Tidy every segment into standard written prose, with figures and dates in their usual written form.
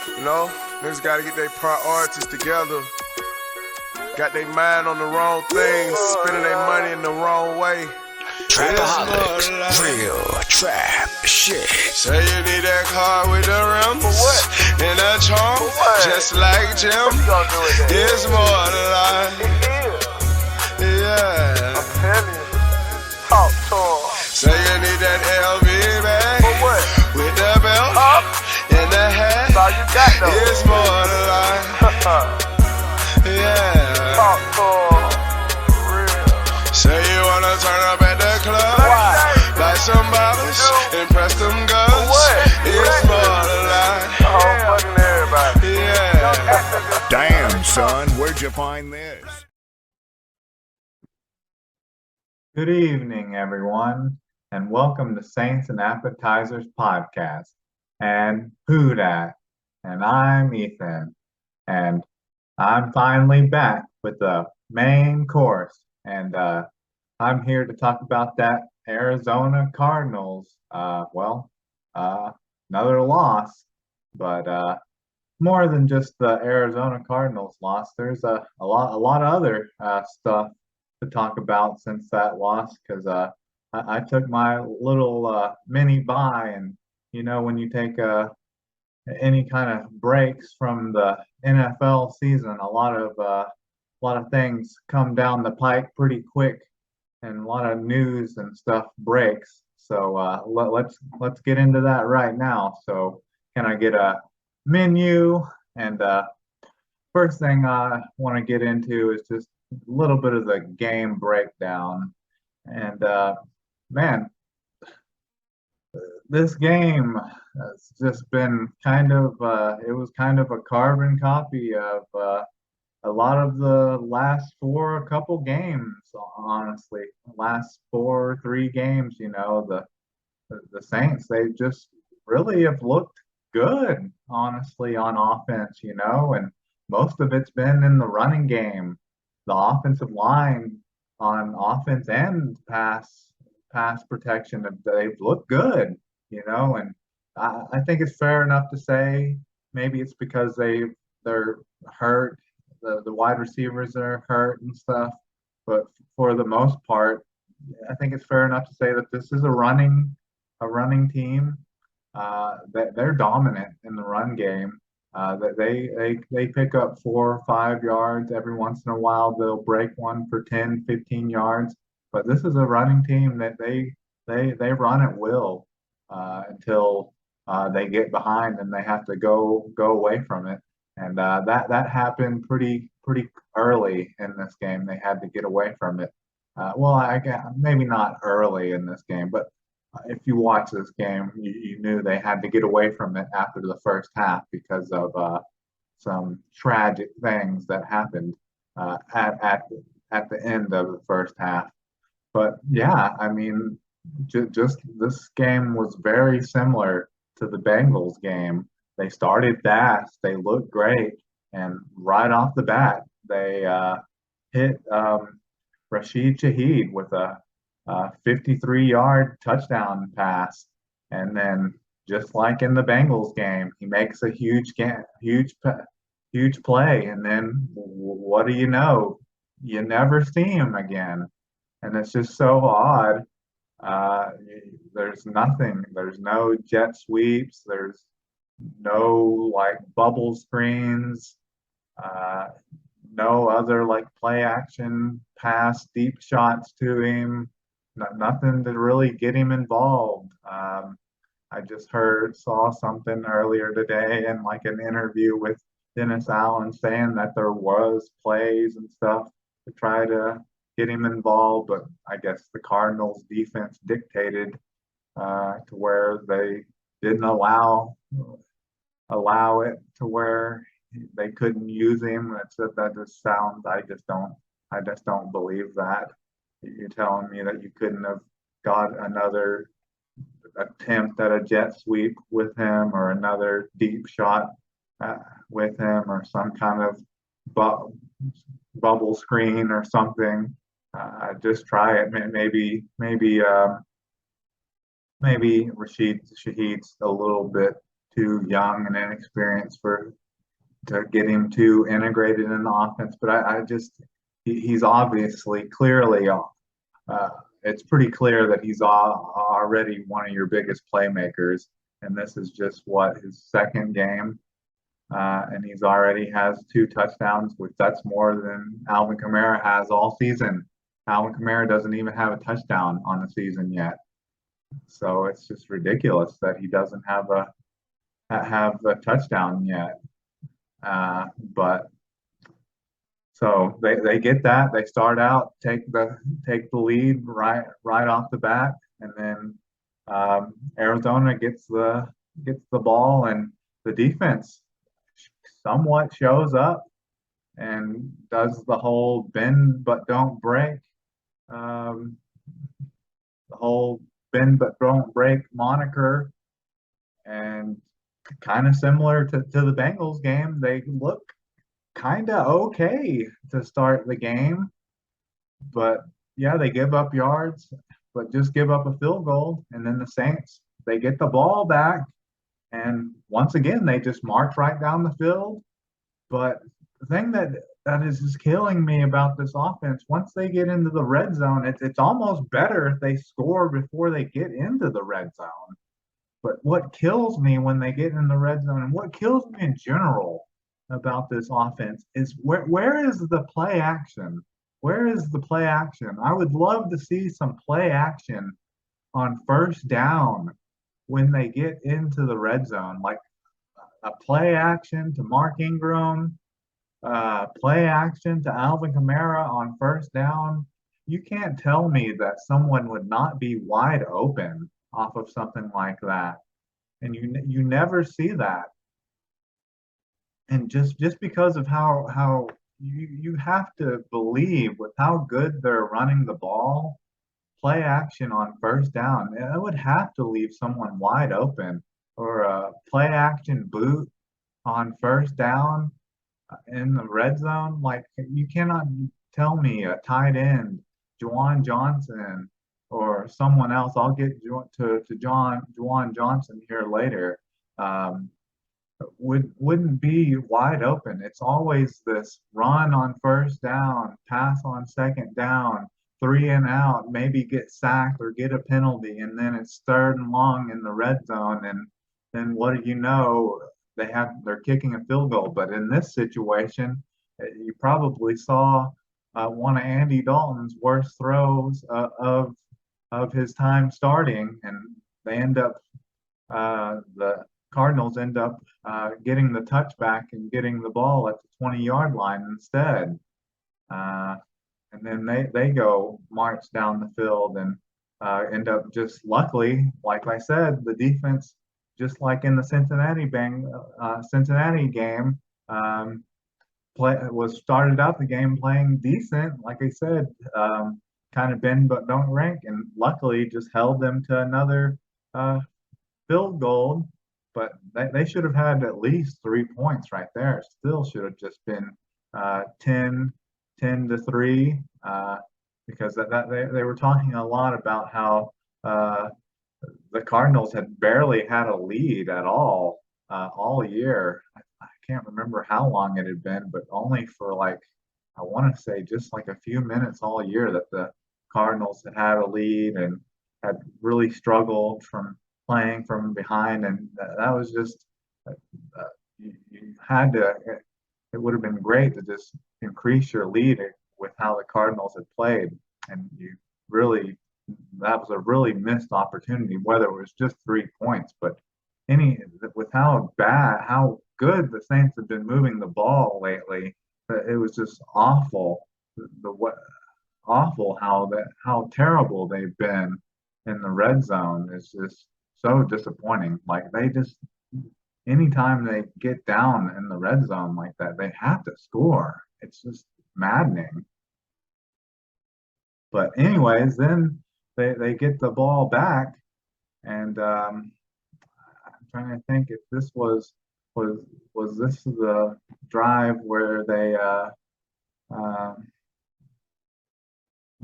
You know, niggas gotta get their priorities together. Got their mind on the wrong things, spending their money in the wrong way. Trapaholics, real trap shit. Say you need that car with the rims and that charm, just like Jim. It's more than life. Yeah. I'm telling you. Talk to him. Say you need that LV bag For what? with the belt and the hat. That's all you got though. It's more than life. Yeah. Talk to him. Real. Say you wanna turn up at the club, Why? buy some bottles, impress them girls. what? It's more than life. Oh, fucking everybody. Yeah. Damn, son, where'd you find this? Good evening, everyone, and welcome to Saints and Appetizers podcast. And who dat? And I'm Ethan, and I'm finally back with the main course, and I'm here to talk about that Arizona Cardinals. Another loss, but more than just the Arizona Cardinals loss. There's a lot of other stuff to talk about since that loss, because I took my little mini bye, and when you take any kind of breaks from the NFL season, a lot of things come down the pike pretty quick, and a lot of news and stuff breaks. So let's get into that right now. So can I get a menu? And first thing I want to get into is just a little bit of the game breakdown. And man, this game has just been it was kind of a carbon copy of a lot of the last couple games, honestly. Last 3 games, the Saints, they just really have looked good, honestly, on offense, and most of it's been in the running game. The offensive line on offense and pass protection, they've looked good, and I think it's fair enough to say maybe it's because they're hurt, the wide receivers are hurt and stuff, but for the most part, I think it's fair enough to say that this is a running team. That they're dominant in the run game. That they pick up 4 or 5 yards every once in a while. They'll break one for 10, 15 yards. But this is a running team that they run at will until they get behind and they have to go away from it. And that happened pretty early in this game. They had to get away from it. I guess maybe not early in this game, but if you watch this game, you knew they had to get away from it after the first half because of some tragic things that happened at the end of the first half. But yeah, I mean, just this game was very similar to the Bengals game. They started fast, they looked great, and right off the bat, they hit Rashid Shaheed with a 53-yard touchdown pass, and then just like in the Bengals game, he makes a huge play, and then what do you know? You never see him again, and it's just so odd. There's nothing. There's no jet sweeps. There's no like bubble screens. No other like play action pass, deep shots to him. Nothing to really get him involved. I just saw something earlier today in like an interview with Dennis Allen saying that there was plays and stuff to try to get him involved, but I guess the Cardinals defense dictated to where they didn't allow it to where they couldn't use him. That just sounds. I just don't believe that. You're telling me that you couldn't have got another attempt at a jet sweep with him or another deep shot with him or some kind of bubble screen or something. Just try it. Maybe Rashid Shaheed's a little bit too young and inexperienced to get him too integrated in the offense. But I just he's obviously clearly it's pretty clear that he's already one of your biggest playmakers, and this is just what his second game, and he's already has 2 touchdowns, which that's more than Alvin Kamara has all season. Alvin Kamara doesn't even have a touchdown on the season yet, so it's just ridiculous that he doesn't have a touchdown yet. But so they get that. They start out, take the lead right off the bat, and then Arizona gets the ball, and the defense somewhat shows up and does the whole bend but don't break, the whole bend but don't break moniker, and kind of similar to the Bengals game. They look kind of okay to start the game, but yeah, they give up yards, but just give up a field goal, and then the Saints, they get the ball back, and once again they just march right down the field. But the thing that is just killing me about this offense, once they get into the red zone, it's almost better if they score before they get into the red zone. But what kills me when they get in the red zone, and what kills me in general about this offense, is where is the play action? Where is the play action? I would love to see some play action on first down when they get into the red zone, like a play action to Mark Ingram, play action to Alvin Kamara on first down. You can't tell me that someone would not be wide open off of something like that, and you never see that. And just because of how you have to believe with how good they're running the ball, play action on first down, it would have to leave someone wide open, or a play action boot on first down in the red zone. Like, you cannot tell me a tight end, Juwan Johnson, or someone else. I'll get to Juwan Johnson here later. Wouldn't be wide open. It's always this run on first down, pass on second down, 3 and out, maybe get sacked or get a penalty, and then it's 3rd and long in the red zone, and then what do you know? They're kicking a field goal. But in this situation, you probably saw one of Andy Dalton's worst throws of his time starting, and they end up the Cardinals end up getting the touchback and getting the ball at the 20-yard line instead. And then they go march down the field and end up just luckily, like I said, the defense, just like in the Cincinnati game, started out the game playing decent, like I said, kind of bend but don't rank, and luckily just held them to another field goal. But they should have had at least 3 points right there. Still should have just been 10-3, because they were talking a lot about how the Cardinals had barely had a lead at all year. I can't remember how long it had been, but only for I want to say just like a few minutes all year that the Cardinals had a lead and had really struggled from playing from behind, and that was just you had to. It would have been great to just increase your lead with how the Cardinals had played, and that was a really missed opportunity. Whether it was just 3 points, but with how good the Saints have been moving the ball lately, it was just awful. Awful how terrible they've been in the red zone is just so disappointing. Like, anytime they get down in the red zone like that, they have to score. It's just maddening. But anyways, then they get the ball back, and I'm trying to think if this was this the drive where they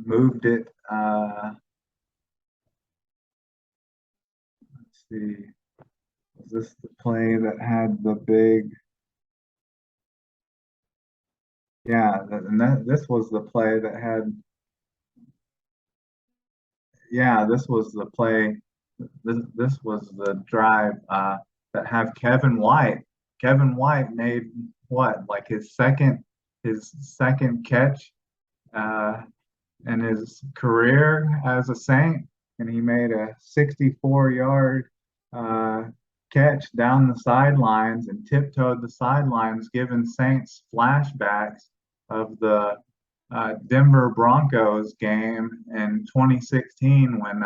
moved it. Let's this the play that had the big? Yeah, this was the play that had. Yeah, this was the play. This was the drive that have Kevin White. Kevin White made what, like his second catch uh, in his career as a Saint, and he made a 64-yard uh, catch down the sidelines and tiptoed the sidelines, giving Saints flashbacks of the Denver Broncos game in 2016 when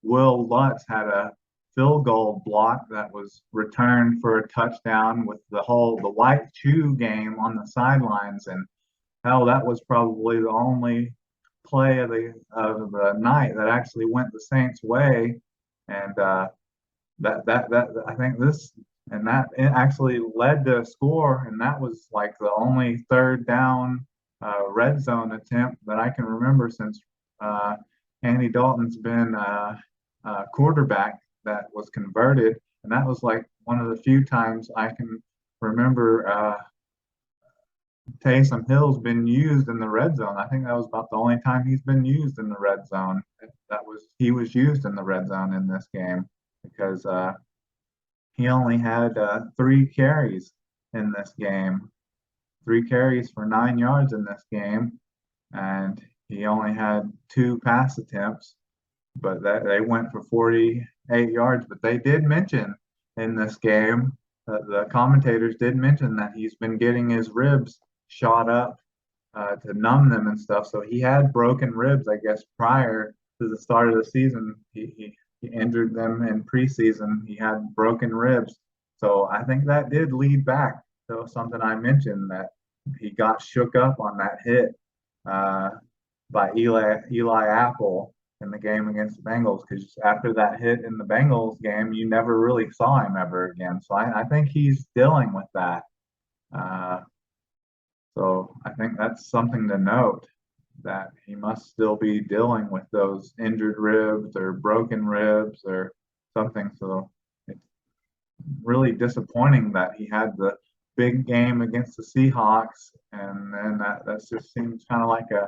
Will Lutz had a field goal block that was returned for a touchdown with the white shoe game on the sidelines. And hell, that was probably the only play of the night that actually went the Saints' way. And that I think this and that it actually led to a score, and that was like the only third down red zone attempt that I can remember since Andy Dalton's been quarterback that was converted, and that was like one of the few times I can remember Taysom Hill's been used in the red zone. I think that was about the only time he's been used in the red zone. He was used in the red zone in this game because he only had 3 carries in this game, 3 carries for 9 yards in this game, and he only had 2 pass attempts, but they went for 48 yards. But they did mention in this game, the commentators did mention that he's been getting his ribs shot up to numb them and stuff. So he had broken ribs, I guess, prior to the start of the season. He injured them in preseason. He had broken ribs. So I think that did lead back to something I mentioned, that he got shook up on that hit by Eli Apple in the game against the Bengals, because after that hit in the Bengals game, you never really saw him ever again. So I think he's dealing with that. So I think that's something to note, that he must still be dealing with those injured ribs or broken ribs or something. So it's really disappointing that he had the big game against the Seahawks, and then that just seems kind of like it's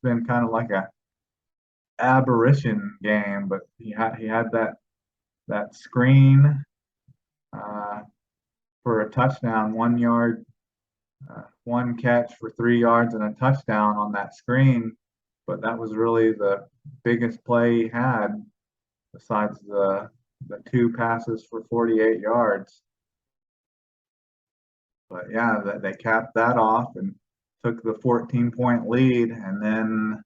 been kind of like a aberration game. But he had that screen for a touchdown, 1 yard, 1 catch for 3 yards and a touchdown on that screen. But that was really the biggest play he had, besides the 2 passes for 48 yards. But yeah, they capped that off and took the 14-point lead, and then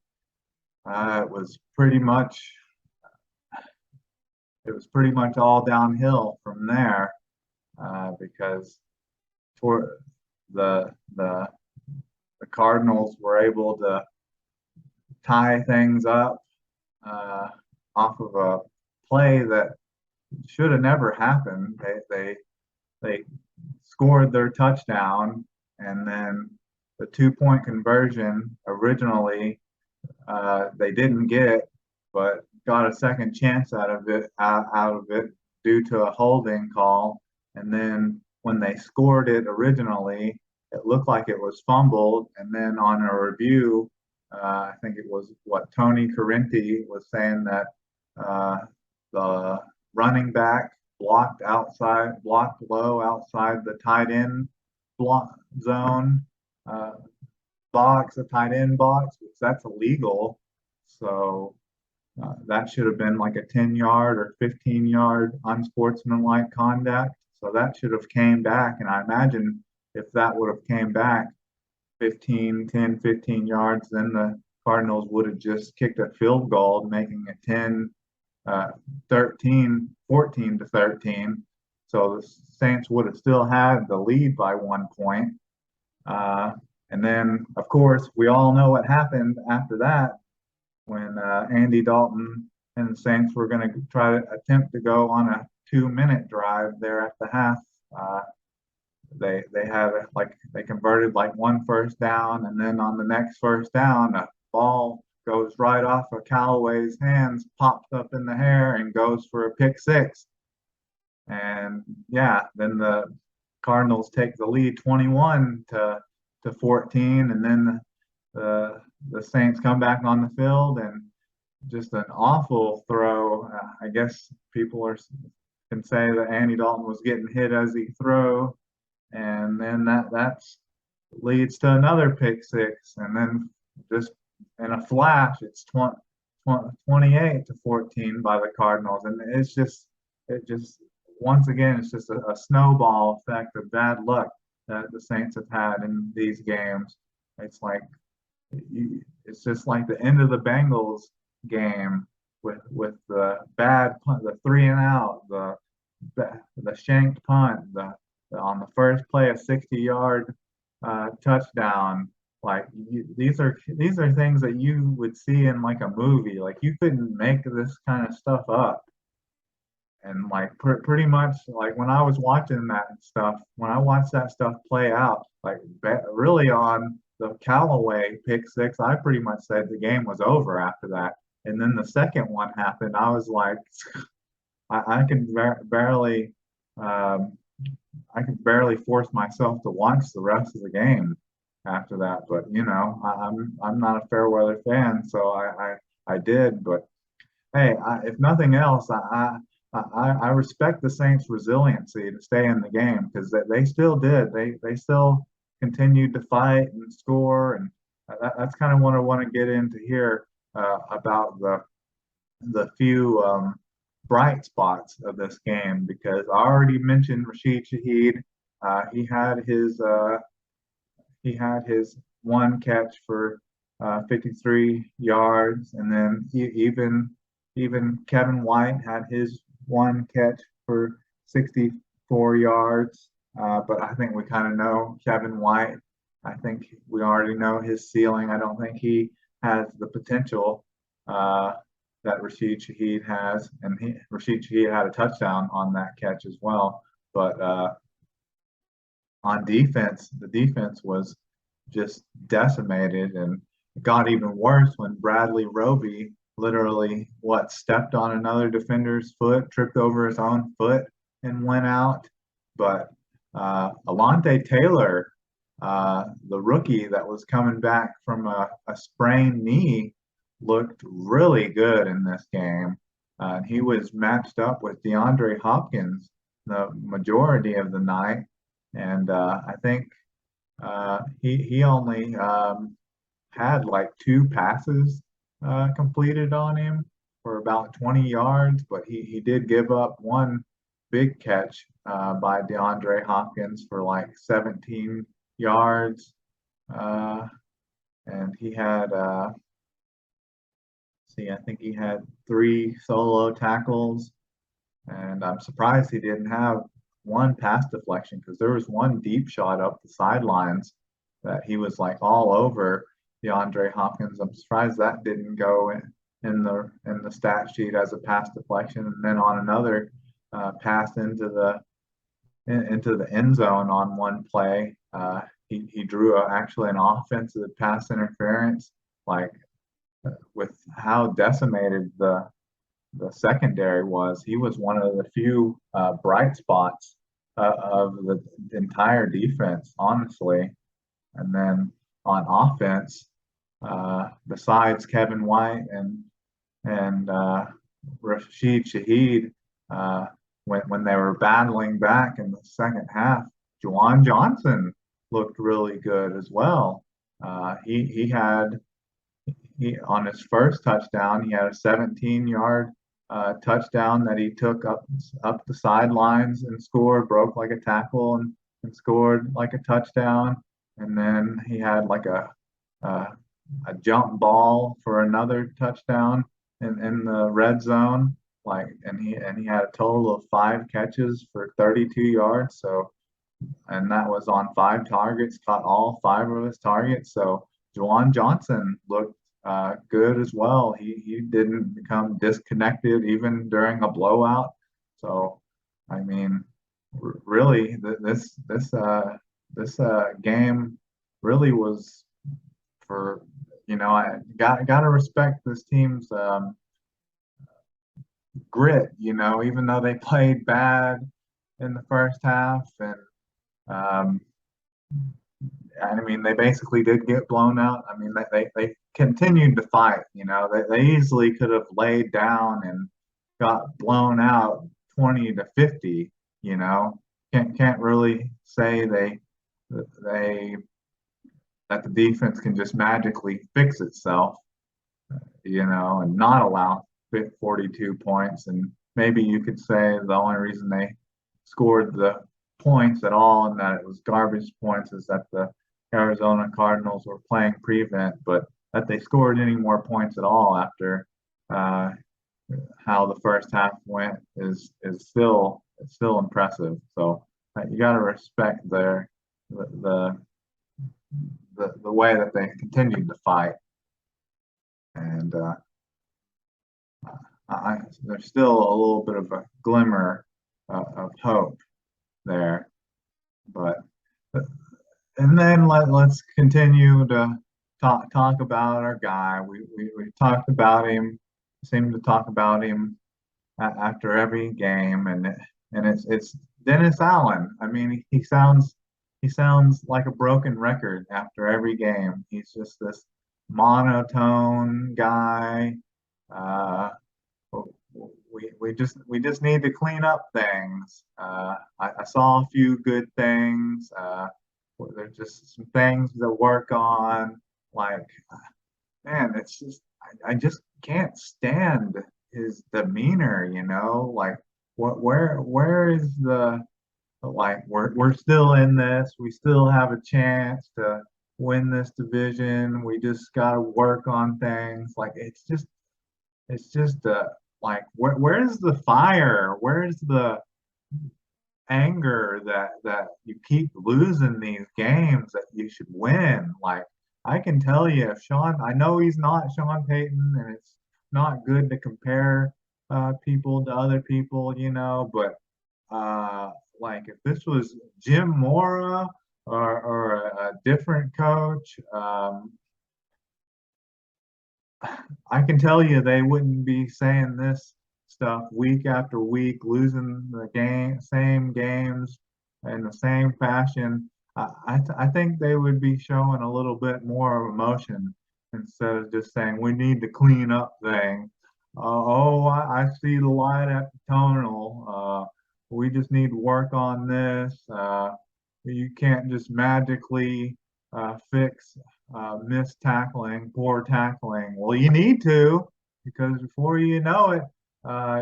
it was pretty much all downhill from there, because for the Cardinals were able to tie things up off of a play that should have never happened. They scored their touchdown, and then the 2-point conversion originally they didn't get, but got a second chance out of it due to a holding call. And then when they scored it originally, it looked like it was fumbled, and then on a review, I think it was Tony Corrente was saying that the running back blocked low outside the tight end block zone box, the tight end box, which that's illegal. So that should have been like a 10-yard or 15-yard unsportsmanlike conduct. So that should have came back, and I imagine if that would have came back 15 yards, then the Cardinals would have just kicked a field goal, making it 14-13. So the Saints would have still had the lead by 1 point. And then, of course, we all know what happened after that, when Andy Dalton and the Saints were going to try to attempt to go on a 2-minute drive there at the half. They converted like 1 first down, and then on the next first down, a ball goes right off of Callaway's hands, pops up in the air, and goes for a pick six. And yeah, then the Cardinals take the lead 21 to 14, and then the Saints come back on the field and just an awful throw. I guess people can say that Andy Dalton was getting hit as he threw, and then that's leads to another pick six, and then just in a flash, it's 28 to 14 by the Cardinals, and it just once again it's just a snowball effect of bad luck that the Saints have had in these games. It's like it's just like the end of the Bengals game with the bad punt, the 3-and-out, the shanked punt, on the first play a 60-yard touchdown. Like these are things that you would see in like a movie. Like you couldn't make this kind of stuff up. And like pretty much like when I was watching that stuff, when I watched that stuff play out, like really on the Callaway pick six, I pretty much said the game was over after that. And then the second one happened. I was like, I can barely, I could barely force myself to watch the rest of the game after that. But you know, I'm not a fair weather fan, so I did. But hey, if nothing else, I respect the Saints' resiliency to stay in the game because they still did. They still continued to fight and score, and that's kind of what I want to get into here about the few bright spots of this game because I already mentioned Rashid Shaheed. He had his one catch for 53 yards, and then even Kevin White had his one catch for 64 yards. But I think we kind of know Kevin White. I think we already know his ceiling. I don't think he has the potential that Rashid Shaheed has, and Rashid Shaheed had a touchdown on that catch as well. But on defense, the defense was just decimated, and it got even worse when Bradley Roby literally stepped on another defender's foot, tripped over his own foot, and went out. But Alontae Taylor, the rookie that was coming back from a sprained knee, looked really good in this game. He was matched up with DeAndre Hopkins the majority of the night, and I think he only had like 2 passes completed on him for about 20 yards, but he did give up one big catch by DeAndre Hopkins for like 17 yards. And he had, I think he had 3 solo tackles, and I'm surprised he didn't have one pass deflection because there was one deep shot up the sidelines that he was like all over DeAndre Hopkins. I'm surprised that didn't go in the stat sheet as a pass deflection. And then on another pass into the end zone on one play, he drew actually an offensive pass interference. Like with how decimated the secondary was, he was one of the few bright spots of the entire defense, honestly. And then on offense, besides Kevin White and Rashid Shaheed, when they were battling back in the second half, Juwan Johnson looked really good as well. He on his first touchdown, he had a 17-yard touchdown that he took up the sidelines and scored, broke like a tackle and scored like a touchdown. And then he had like a jump ball for another touchdown in the red zone. And he had a total of 5 catches for 32 yards. So, and that was on 5 targets, caught all 5 of his targets. So Juwan Johnson looked good as well. He didn't become disconnected even during a blowout. So, I mean, really, this game really was for, I gotta respect this team's grit. Even though they played bad in the first half, and um, I mean they basically did get blown out. I mean they continued to fight. You know, they easily could have laid down and got blown out 20-50. You know, can't really say they that the defense can just magically fix itself, you know, and not allow 42 points. And maybe you could say the only reason they scored the points at all and that it was garbage points is that the Arizona Cardinals were playing prevent, but that they scored any more points at all after uh, how the first half went is still impressive. So you got to respect the the way that they continued to fight, and there's still a little bit of a glimmer of hope there. But and then let's continue to talk about our guy. We talked about him, seem to talk about him after every game, and it's Dennis Allen. I mean, he sounds like a broken record after every game. He's just this monotone guy. Uh, we just need to clean up things. I saw a few good things. There's just some things to work on. Like, man, it's just I just can't stand his demeanor. You know, like where is the like we're still in this. We still have a chance to win this division. We just got to work on things. Like it's just like where's the fire? Where's the anger that you keep losing these games that you should win? Like I can tell you, if Sean, I know he's not Sean Payton, and it's not good to compare people to other people, you know, but uh, like if this was Jim Mora or a different coach, I can tell you they wouldn't be saying this stuff week after week, losing the same games in the same fashion. I think they would be showing a little bit more of emotion instead of just saying we need to clean up things. I see the light at the tunnel. We just need to work on this. You can't just magically fix missed tackling, poor tackling. Well, you need to, because before you know it,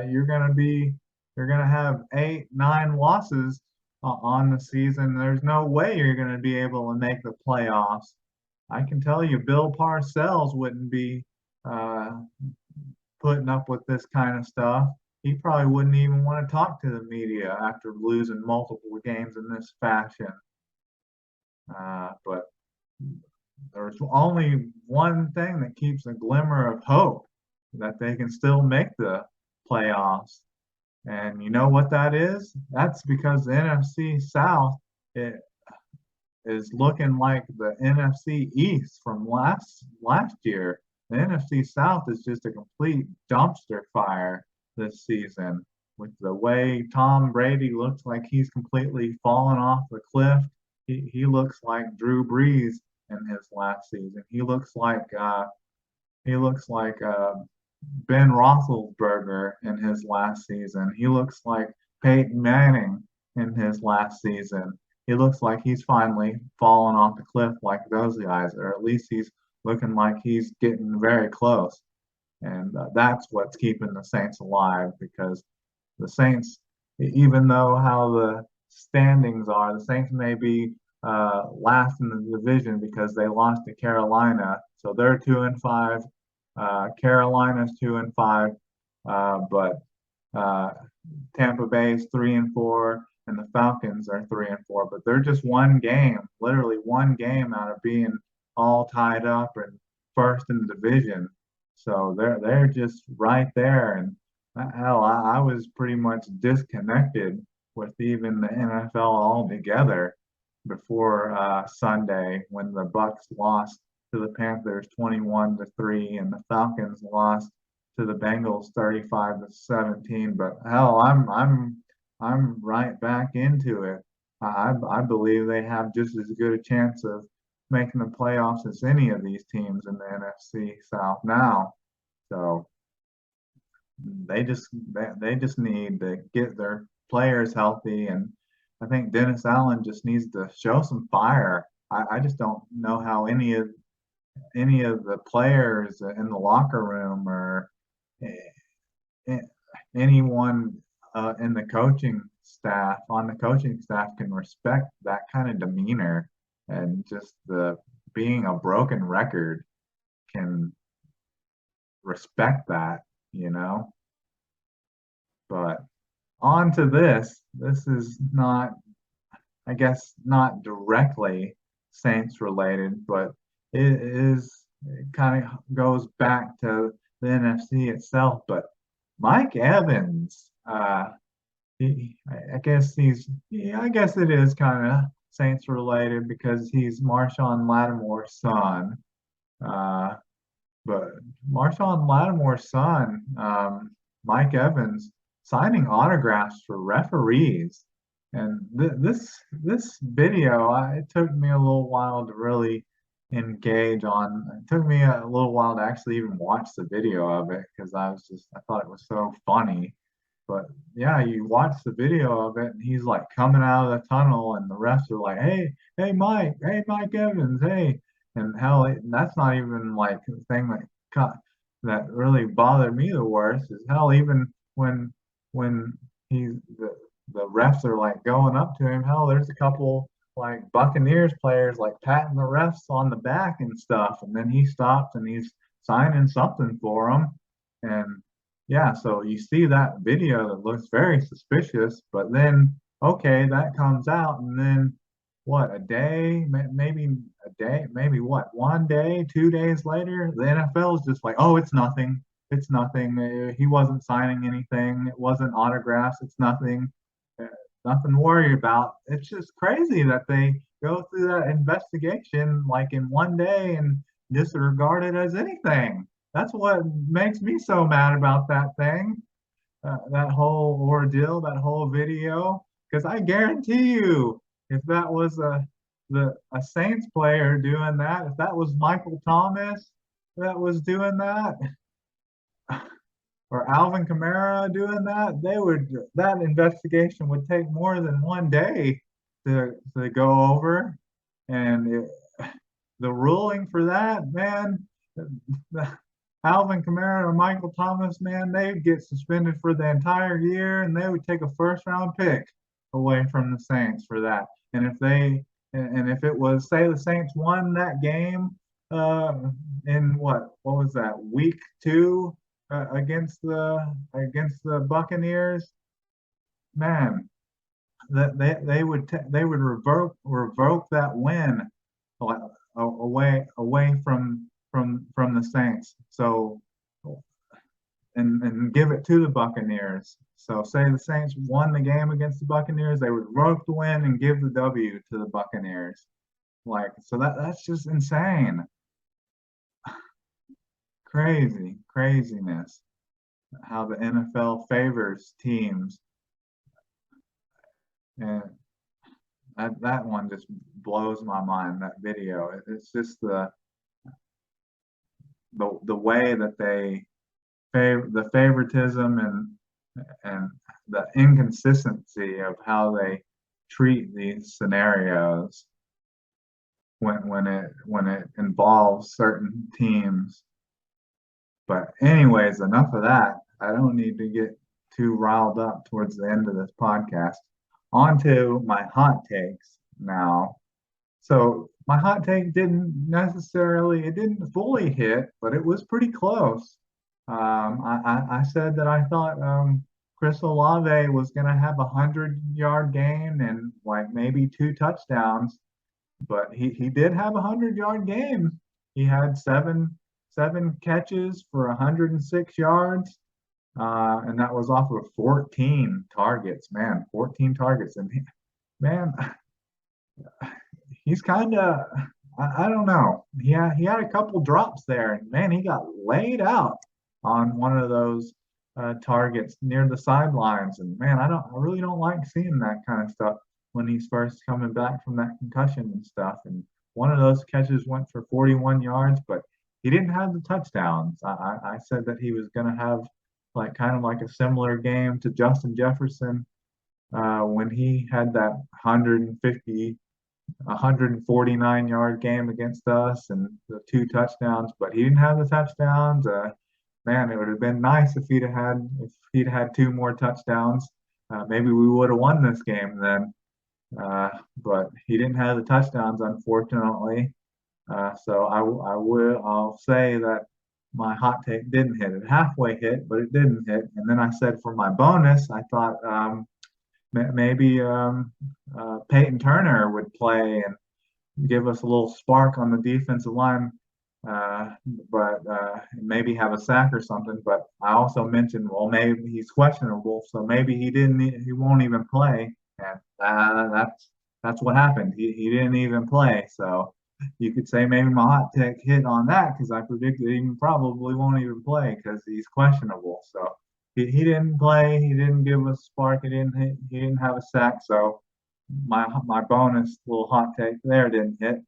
you're gonna have 8, 9 losses on the season. There's no way you're gonna be able to make the playoffs. I can tell you, Bill Parcells wouldn't be uh, putting up with this kind of stuff. He probably wouldn't even want to talk to the media after losing multiple games in this fashion. But there's only one thing that keeps a glimmer of hope that they can still make the playoffs. And you know what that is? That's because the NFC South it is looking like the NFC East from last year. The NFC South is just a complete dumpster fire this season. With the way Tom Brady looks like he's completely fallen off the cliff. He looks like Drew Brees in his last season. He looks like Ben Roethlisberger in his last season. He looks like Peyton Manning in his last season. He looks like he's finally fallen off the cliff like those guys, or at least he's looking like he's getting very close. And that's what's keeping the Saints alive, because the Saints, even though how the standings are, the Saints may be last in the division because they lost to Carolina, so they're 2-5. Carolina's 2-5, but Tampa Bay's 3-4, and the Falcons are 3-4. But they're just one game, literally one game out of being all tied up and first in the division. So they're just right there. And hell, I was pretty much disconnected with even the NFL altogether before Sunday when the Bucks lost to the Panthers 21-3 and the Falcons lost to the Bengals 35-17. But hell, I'm right back into it. I believe they have just as good a chance of making the playoffs as any of these teams in the NFC South now. So they just need to get their players healthy, and I think Dennis Allen just needs to show some fire. I just don't know how any of the players in the locker room or anyone in the coaching staff on the coaching staff can respect that kind of demeanor, and just the being a broken record can respect that, you know. But on to this. This is not, I guess, not directly Saints related, but it kind of goes back to the NFC itself. But Mike Evans, I guess I guess it is kind of Saints related because he's Marshawn Lattimore's son. Uh, but Marshawn Lattimore's son, Mike Evans, signing autographs for referees. And this video, it took me a little while to really engage on. It took me a little while to actually even watch the video of it because I thought it was so funny. But yeah, you watch the video of it, and he's like coming out of the tunnel, and the refs are like, hey, Mike, hey, Mike Evans, hey." And hell, that's not even like the thing that really bothered me the worst is hell, even when the refs are like going up to him, hell, there's a couple like Buccaneers players like patting the refs on the back and stuff, and then he stops and he's signing something for them, and yeah, so you see that video that looks very suspicious, but then okay, that comes out, and then what, a day, maybe a day, maybe what, 1 day, 2 days later, the NFL is just like, oh, it's nothing. It's nothing. He wasn't signing anything. It wasn't autographs. It's nothing. Uh, Nothing to worry about. It's just crazy that they go through that investigation like in 1 day and disregard it as anything. That's what makes me so mad about that thing, that whole ordeal, that whole video. Because I guarantee you, if that was a Saints player doing that, if that was Michael Thomas that was doing that, or Alvin Kamara doing that, that investigation would take more than 1 day to go over, and the ruling for that, man, Alvin Kamara or Michael Thomas, man, they'd get suspended for the entire year, and they would take a first round pick away from the Saints for that. And if it was, say, the Saints won that game in what was that, week 2 against the Buccaneers, man, that they would revoke that win away from the Saints. So and give it to the Buccaneers. So say the Saints won the game against the Buccaneers, they would revoke the win and give the W to the Buccaneers. Like, so that's just insane. Craziness. How the NFL favors teams. And that one just blows my mind, that video. It's just the way that they favor the favoritism and the inconsistency of how they treat these scenarios when it involves certain teams. But anyways, enough of that. I don't need to get too riled up towards the end of this podcast. On to my hot takes now. So my hot take it didn't fully hit, but it was pretty close. I said that I thought Chris Olave was going to have a 100-yard game and like maybe 2 touchdowns, but he did have a 100-yard game. He had seven catches for 106 yards, and that was off of 14 targets. Man, 14 targets, and man, he's kind of, I don't know. He had a couple drops there, and man, he got laid out on one of those targets near the sidelines. And man, I really don't like seeing that kind of stuff when he's first coming back from that concussion and stuff. And one of those catches went for 41 yards, but he didn't have the touchdowns. I said that he was going to have like kind of like a similar game to Justin Jefferson when he had that 149-yard game against us and the 2 touchdowns, but he didn't have the touchdowns. Man, it would have been nice if he'd had 2 more touchdowns. Maybe we would have won this game then. But he didn't have the touchdowns, unfortunately. So I'll say that my hot take didn't hit. It halfway hit, but it didn't hit. And then I said for my bonus, I thought maybe Peyton Turner would play and give us a little spark on the defensive line, but maybe have a sack or something. But I also mentioned, well, maybe he's questionable, so maybe he won't even play. And that's what happened. He didn't even play. So you could say maybe my hot take hit on that because I predicted he probably won't even play because he's questionable. So he didn't play. He didn't give us a spark. He didn't have a sack. So my bonus little hot take there didn't hit.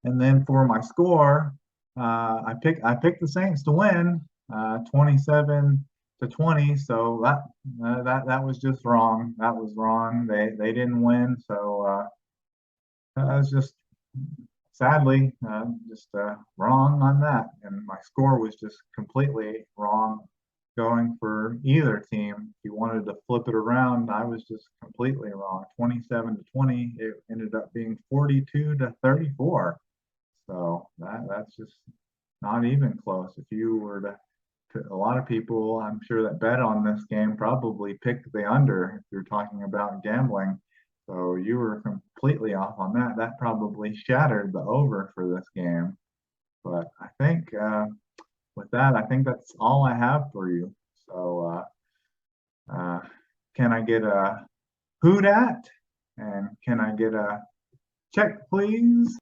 And then for my score, I picked the Saints to win, 27-20. So that was just wrong. That was wrong. They didn't win. So that was just sadly just wrong on that. And my score was just completely wrong going for either team. If you wanted to flip it around, I was just completely wrong. 27-20. It ended up being 42-34. So that's just not even close. If you were to, a lot of people, I'm sure that bet on this game probably picked the under if you're talking about gambling. So you were completely off on that. That probably shattered the over for this game. But I think with that, I think that's all I have for you. So can I get a who dat? And can I get a check, please?